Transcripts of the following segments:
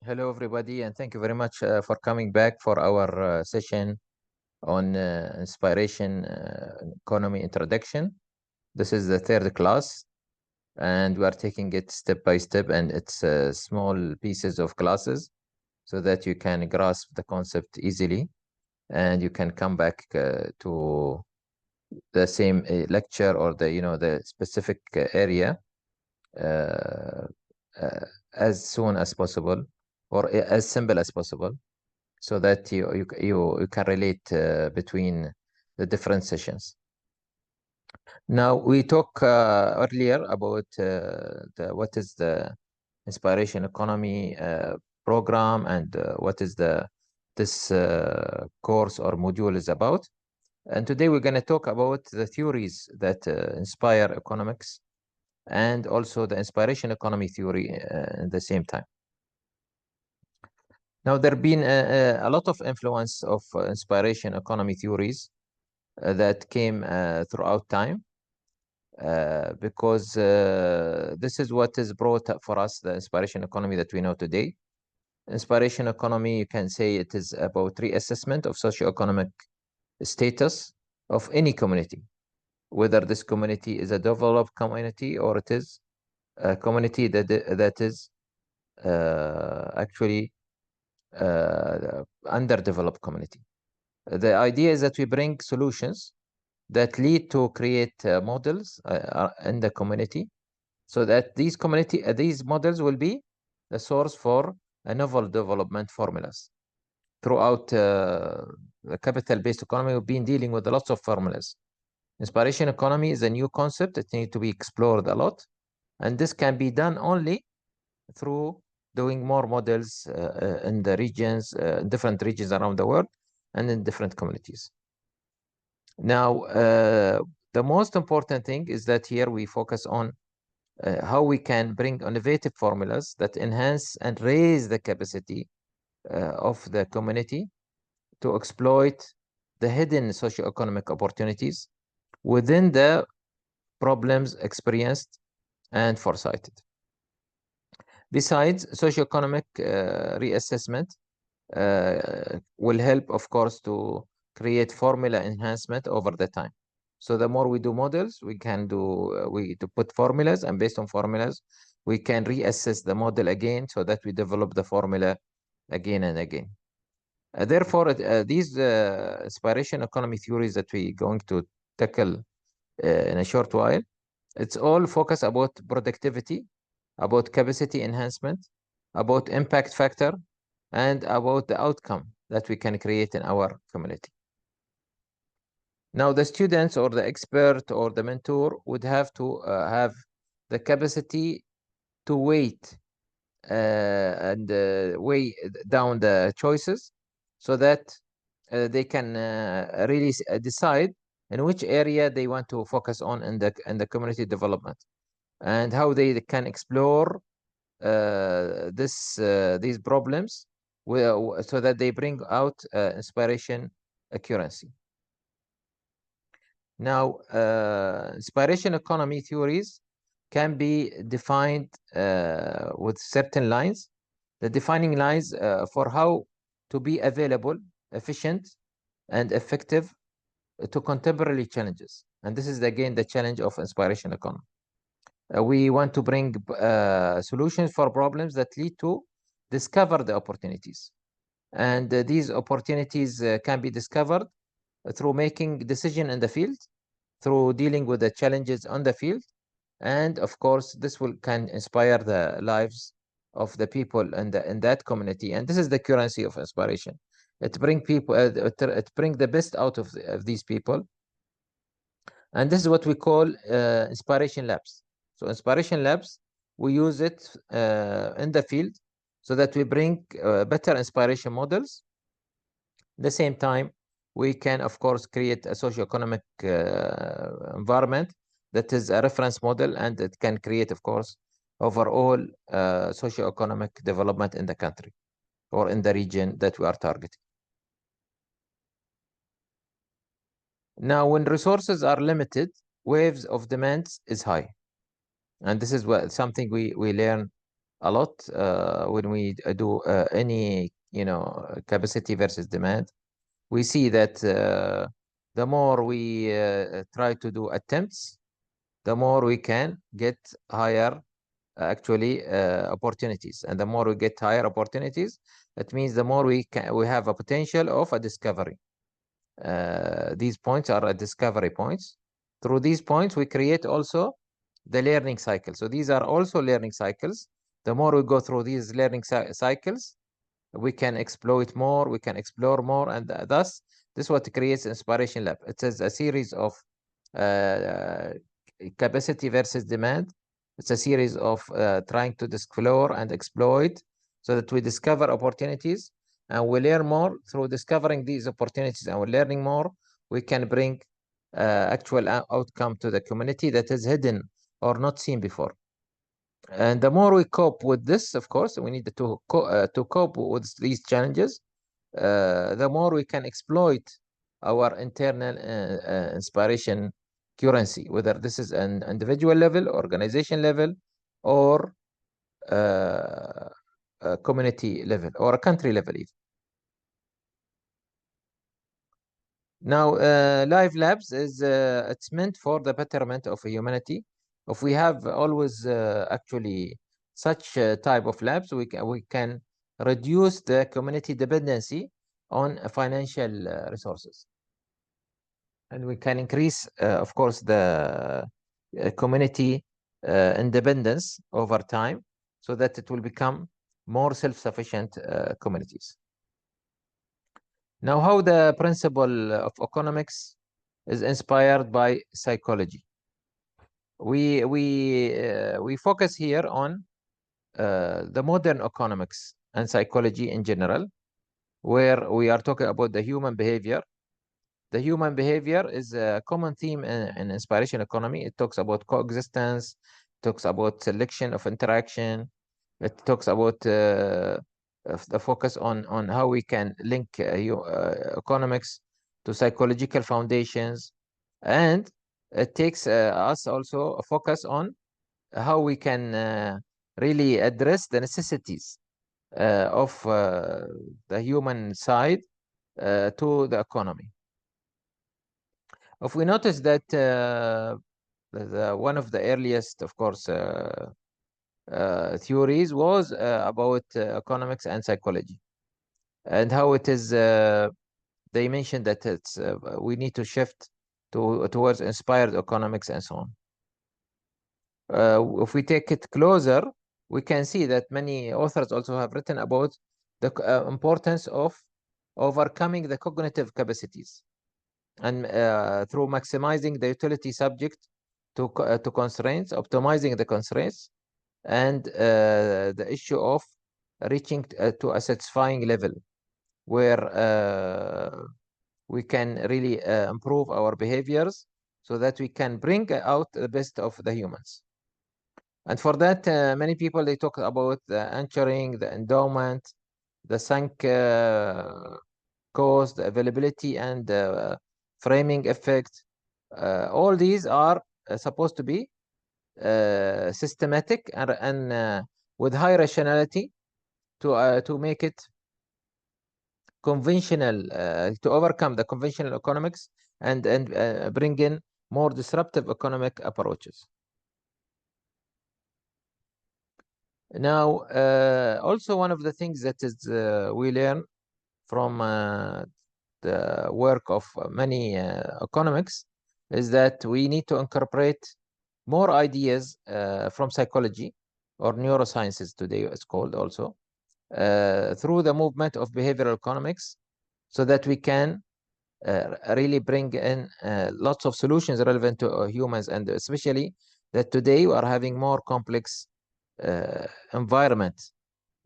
Hello, everybody, and thank you very much for coming back for our session on inspiration economy introduction. This is the third class, and we are taking it step by step, and it's small pieces of classes so that you can grasp the concept easily, and you can come back to the same lecture or the specific area uh, uh, as soon as possible or as simple as possible, so that you can relate between the different sessions. Now we talked earlier about what is the inspiration economy program, and what is this course or module is about. And today we're going to talk about the theories that inspire economics, and also the inspiration economy theory at the same time. Now, there have been a lot of influence of inspiration economy theories that came throughout time, because this is what is brought up for us, the inspiration economy that we know today. Inspiration economy, you can say it is about reassessment of socioeconomic status of any community, whether this community is a developed community or it is a community that is actually underdeveloped community. The idea is that we bring solutions that lead to create models in the community, so that these models will be the source for novel development formulas. Throughout the capital-based economy, we've been dealing with lots of formulas. Inspiration economy is a new concept. It needs to be explored a lot, and this can be done only through doing more models in the regions, different regions around the world, and in different communities. Now, the most important thing is that here we focus on how we can bring innovative formulas that enhance and raise the capacity of the community to exploit the hidden socioeconomic opportunities within the problems experienced and foresighted. Besides, socioeconomic reassessment will help, of course, to create formula enhancement over the time. So the more we do models, we can to put formulas, and based on formulas, we can reassess the model again, so that we develop the formula again and again. Therefore, these inspiration economy theories that we're going to tackle in a short while, it's all focused about productivity, about capacity enhancement, about impact factor, and about the outcome that we can create in our community. Now, the students or the expert or the mentor would have to have the capacity to wait and weigh down the choices, so that they can really decide in which area they want to focus on in the community development, and how they can explore these problems so that they bring out inspiration accuracy. Now, inspiration economy theories can be defined with certain lines. The defining lines for how to be available, efficient, and effective to contemporary challenges. And this is, again, the challenge of inspiration economy. We want to bring solutions for problems that lead to discover the opportunities. And these opportunities can be discovered through making decision in the field, through dealing with the challenges on the field. And of course, this can inspire the lives of the people in that community. And this is the currency of inspiration. It bring people, it bring the best out of these people. And this is what we call inspiration labs. So inspiration labs, we use it in the field, so that we bring better inspiration models. At the same time, we can, of course, create a socioeconomic environment that is a reference model, and it can create, of course, overall socioeconomic development in the country or in the region that we are targeting. Now, when resources are limited, waves of demands is high. And this is something we learn a lot when we do any, capacity versus demand. We see that the more we try to do attempts, the more we can get higher actually opportunities, and the more we get higher opportunities, that means the more we have a potential of a discovery. These points are discovery points. Through these points, we create also the learning cycle. So these are also learning cycles. The more we go through these learning cycles, we can exploit more, we can explore more, and thus this is what creates Inspiration Lab. It is a series of uh, capacity versus demand. It's a series of trying to explore and exploit so that we discover opportunities and we learn more. Through discovering these opportunities and we're learning more, we can bring actual outcome to the community that is hidden or not seen before. And the more we cope with this, of course, we need to cope with these challenges. The more we can exploit our internal inspiration currency, whether this is an individual level, organization level, or a community level, or a country level even. Now, Live Labs is it's meant for the betterment of humanity. If we have always actually such type of labs, we can reduce the community dependency on financial resources, and we can increase, of course, the community independence over time, so that it will become more self-sufficient communities. Now, how the principle of economics is inspired by psychology. We focus here on the modern economics and psychology in general, where we are talking about the human behavior. The human behavior is a common theme in inspiration economy. It talks about coexistence, talks about selection of interaction. It talks about the focus on how we can link economics to psychological foundations, and it takes us also a focus on how we can really address the necessities of the human side to the economy. If we notice that one of the earliest, of course, theories was about economics and psychology, and how it is. They mentioned that it's we need to shift towards inspired economics and so on. If we take it closer, we can see that many authors also have written about the importance of overcoming the cognitive capacities, and through maximizing the utility subject to constraints, optimizing the constraints, and the issue of reaching to a satisfying level where we can really improve our behaviors so that we can bring out the best of the humans. And for that, many people, they talk about the anchoring, the endowment, the sunk cost, the availability, and the framing effect. All these are supposed to be systematic and with high rationality to make it conventional, to overcome the conventional economics and bring in more disruptive economic approaches. Now, also one of the things that is we learn from the work of many economics is that we need to incorporate more ideas from psychology or neurosciences today it's called also through the movement of behavioral economics, so that we can really bring in lots of solutions relevant to humans, and especially that today we are having more complex environment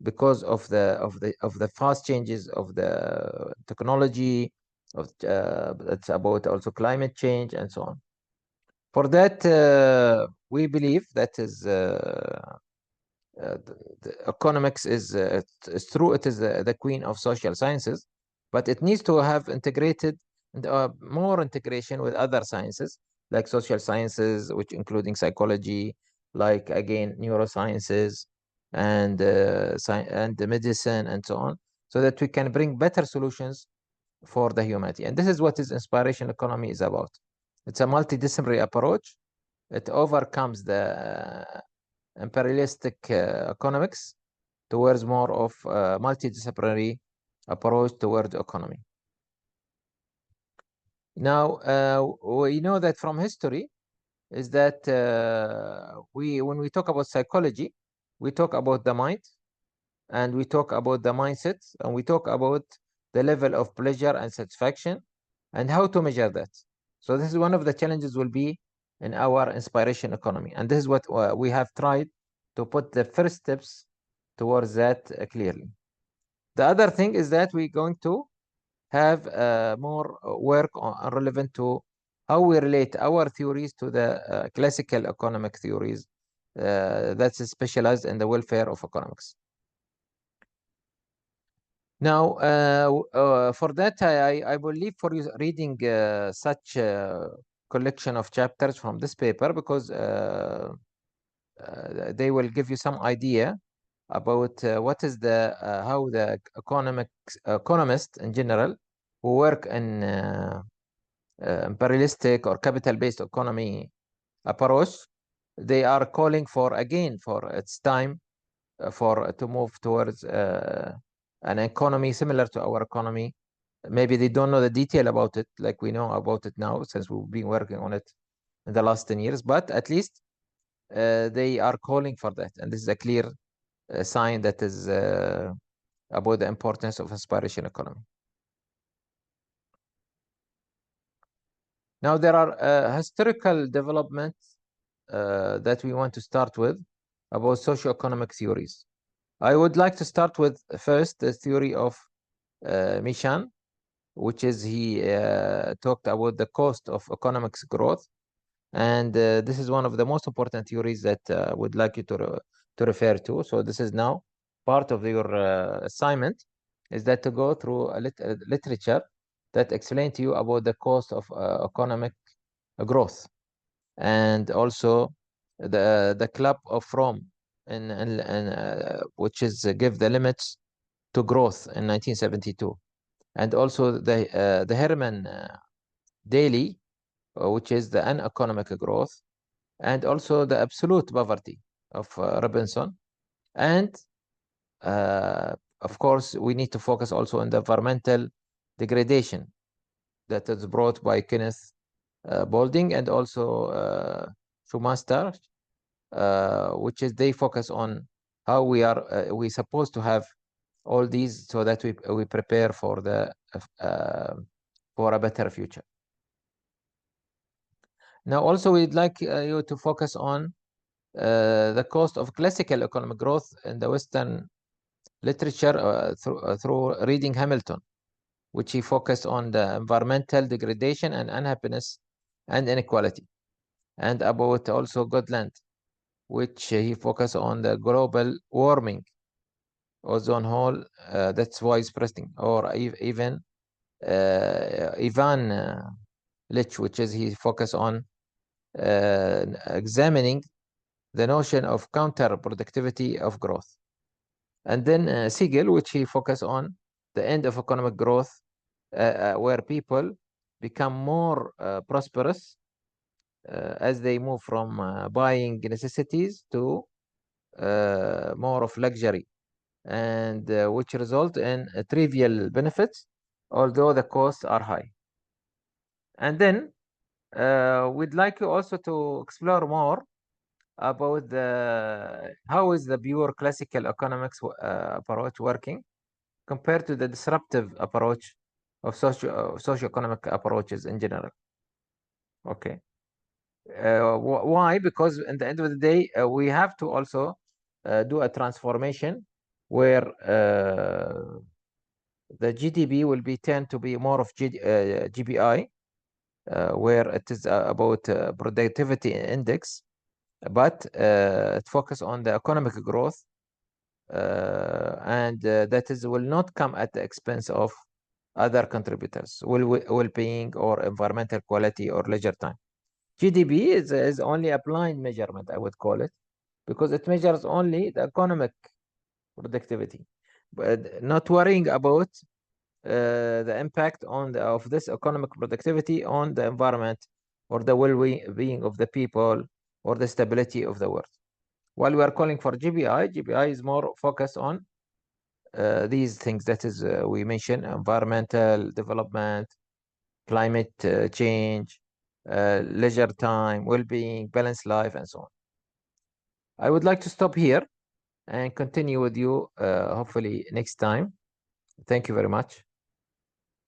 because of the fast changes of the technology of it's about also climate change and so on. For that, we believe that is the economics is it's true, it is the queen of social sciences, but it needs to have integrated and more integration with other sciences like social sciences, which including psychology, like again neurosciences, and science and the medicine and so on, so that we can bring better solutions for the humanity. And this is what is inspiration economy is about. It's a multidisciplinary approach. It overcomes the imperialistic economics towards more of a multidisciplinary approach toward economy. Now, we know that from history is that when we talk about psychology, we talk about the mind, and we talk about the mindset, and we talk about the level of pleasure and satisfaction, and how to measure that. So this is one of the challenges will be in our inspiration economy, and this is what we have tried to put the first steps towards that clearly. The other thing is that we're going to have more work on relevant to how we relate our theories to the classical economic theories that's specialized in the welfare of economics. Now, for that, I believe for you reading such a collection of chapters from this paper, because they will give you some idea about what is the how the economists in general who work in imperialistic or capital-based economy approach, they are calling for again for its time for to move towards an economy similar to our economy. Maybe they don't know the detail about it like we know about it now, since we've been working on it in the last 10 years, but at least they are calling for that. And this is a clear sign that is about the importance of inspiration economy. Now, there are historical developments that we want to start with about socio-economic theories. I would like to start with first the theory of Mishan, which is he talked about the cost of economics growth. And this is one of the most important theories that I would like you to refer to. So this is now part of your assignment, is that to go through a literature that explain to you about the cost of economic growth, and also the Club of Rome, which is give the limits to growth in 1972, and also the Herman Daly, which is the uneconomic growth, and also the absolute poverty of Robinson. And of course, we need to focus also on the environmental degradation that is brought by Kenneth Boulding and also Schumacher, which is they focus on how we supposed to have all these so that we prepare for the for a better future. Now, also we'd like you to focus on the cost of classical economic growth in the Western literature through reading Hamilton, which he focused on the environmental degradation and unhappiness and inequality, and about also Goodland, which he focused on the global warming, ozone hole that's widespreading, or even Ivan Lich, which is he focused on examining the notion of counterproductivity of growth. And then Siegel, which he focused on the end of economic growth, where people become more prosperous as they move from buying necessities to more of luxury, and which result in trivial benefits, although the costs are high. And then we'd like you also to explore more about how is the pure classical economics approach working compared to the disruptive approach of socio-economic approaches in general. Okay. Why? Because in the end of the day, we have to also do a transformation where the GDP will be tend to be more of GPI, where it is about productivity index, but it focus on the economic growth, and that is will not come at the expense of other contributors, well-being or environmental quality or leisure time. GDP is only a blind measurement, I would call it, because it measures only the economic productivity, but not worrying about the impact of this economic productivity on the environment or the well-being of the people or the stability of the world. While we are calling for GBI, GBI is more focused on these things that is we mentioned: environmental development, climate change, leisure time, well-being, balanced life, and so on. I would like to stop here and continue with you hopefully next time. Thank you very much.